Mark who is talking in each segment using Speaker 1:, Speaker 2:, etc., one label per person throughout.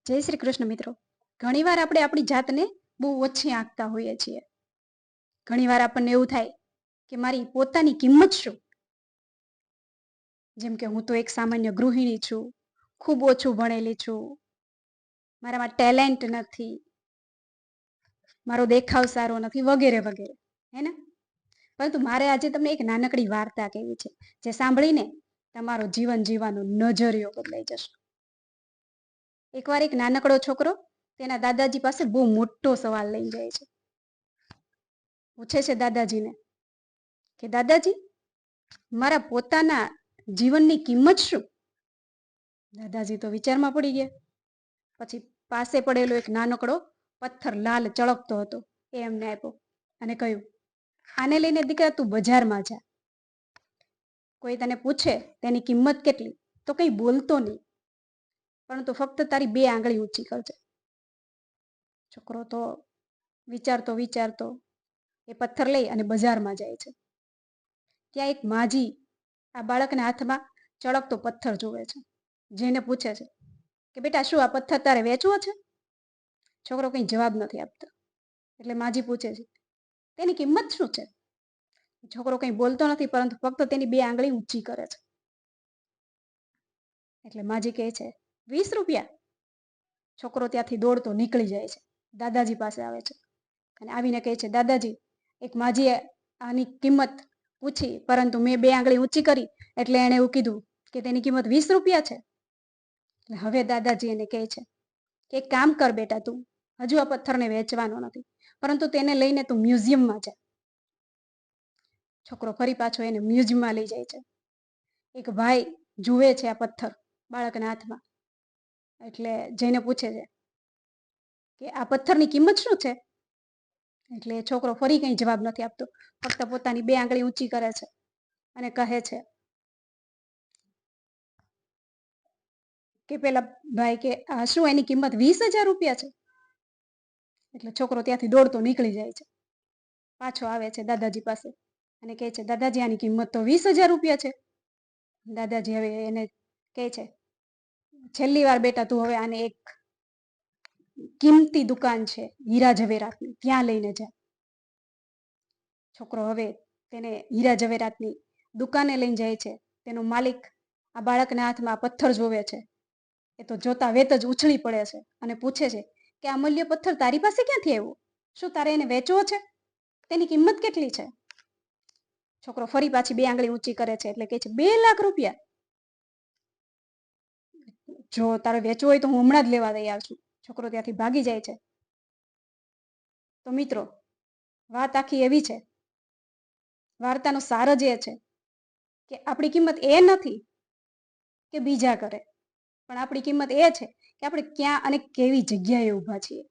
Speaker 1: જય શ્રી કૃષ્ણ મિત્રો. ઘણીવાર આપણે આપણી જાતને બહુ ઓછી આંકતા હોઈએ છીએ. ઘણીવાર આપણને એવું થાય કે મારી પોતાની કિંમત શું? જેમ કે હું તો એક સામાન્ય ગૃહિણી છું, ખૂબ ઓછું ભણેલી છું, મારામાં ટેલેન્ટ નથી, મારો દેખાવ સારો નથી, વગેરે વગેરે, હે ને? પરંતુ મારે આજે તમને એક નાનકડી વાર્તા કહેવી છે, જે સાંભળીને તમારો જીવન જીવવાનો નજરિયો બદલાઈ જશે. એકવાર એક નાનકડો છોકરો તેના દાદાજી પાસે બહુ મોટો સવાલ લઈ જાય છે. પૂછે છે દાદાજીને કે દાદાજી, મારા પોતાના જીવનની કિંમત શું? દાદાજી તો વિચારમાં પડી ગયા. પછી પાસે પડેલો એક નાનકડો પથ્થર લાલ ચળકતો હતો એ એમને આપ્યો અને કહ્યું, આને લઈને દીકરા તું બજારમાં જા. કોઈ તને પૂછે તેની કિંમત કેટલી તો કંઈ બોલતો નહીં, પરંતુ ફક્ત તારી 2 આંગળી ઊંચી કરજે. છોકરો તો વિચારતો વિચારતો એ પથ્થર લઈ અને બજારમાં જાય છે. ત્યાં એક માજી આ બાળકના હાથમાં ચળકતો પથ્થર જોવે છે. જેને પૂછે છે કે બેટા, શું આ પથ્થર તારે વેચવો છે? છોકરો કંઈ જવાબ નથી આપતો. એટલે માજી પૂછે છે, તેની કિંમત શું છે? છોકરો કંઈ બોલતો નથી, પરંતુ ફક્ત તેની 2 આંગળી ઊંચી કરે છે. એટલે માજી કહે છે, 20 રૂપિયા. છોકરો ત્યાંથી દોડતો નીકળી જાય છે, દાદાજી પાસે આવે છે અને આવીને કહે છે, દાદાજી, એક માજીએ આની કિંમત પૂછી, પરંતુ મેં 2 આંગળી ઊંચી કરી એટલે એણે એવું કીધું કે તેની કિંમત 20 રૂપિયા છે. એટલે હવે દાદાજી એને કહે છે કે એક કામ કર બેટા, તું હજુ આ પથ્થરને વેચવાનો નથી, પરંતુ તેને લઈને તું મ્યુઝિયમમાં જા. છોકરો ફરી પાછો એને મ્યુઝિયમમાં લઈ જાય છે. એક ભાઈ જુએ છે આ પથ્થર બાળકના હાથમાં, એટલે જઈને પૂછે છે કે આ પથ્થરની કિંમત શું છે? એટલે છોકરો ફરી કંઈ જવાબ નથી આપતો, ફક્ત પોતાની 2 આંગળી ઊંચી કરે છે અને કહે છે કે પેલા ભાઈ કે આ શું એની કિંમત 20,000 રૂપિયા છે? એટલે છોકરો ત્યાંથી દોડતો નીકળી જાય છે, પાછો આવે છે દાદાજી પાસે અને કહે છે, દાદાજી, આની કિંમત તો 20,000 રૂપિયા છે. દાદાજી હવે એને કહે છે, છેલ્લી વાર બેટા, તું હવે આને એક કિંમતી દુકાન છે હીરા ઝવેરાતની, ત્યાં લઈને જા. છોકરો હવે તેને હીરા ઝવેરાતની દુકાને લઈને જાય છે. તેનો માલિક આ બાળકના હાથમાં પથ્થર જોવે છે. એ તો જોતા વેત જ ઉછળી પડે છે અને પૂછે છે કે આ અમૂલ્ય પથ્થર તારી પાસે ક્યાંથી આવ્યો? શું તારે એને વેચવો છે? તેની કિંમત કેટલી છે? છોકરો ફરી પાછી 2 આંગળી ઊંચી કરે છે એટલે કહે છે, 2 લાખ રૂપિયા. જો તારે વેચવો હોય તો હું હમણાં જ લેવા તૈયાર છું. છોકરો ત્યાંથી ભાગી જાય છે. તો મિત્રો, વાત આખી એવી છે, વાર્તાનો સાર જ એ છે કે આપણી કિંમત એ નથી કે બીજા કરે, પણ આપણી કિંમત એ છે કે આપણે ક્યાં અને કેવી જગ્યાએ ઊભા છીએ.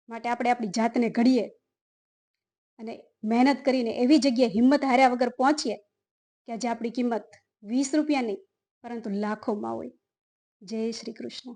Speaker 1: માટે આપણે આપણી જાતને ઘડીએ અને મહેનત કરીને એવી જગ્યાએ હિંમત હાર્યા વગર પહોંચીએ કે આજે આપણી કિંમત 20 રૂપિયા નહીં, પરંતુ લાખોમાં હોય. જય શ્રી કૃષ્ણ.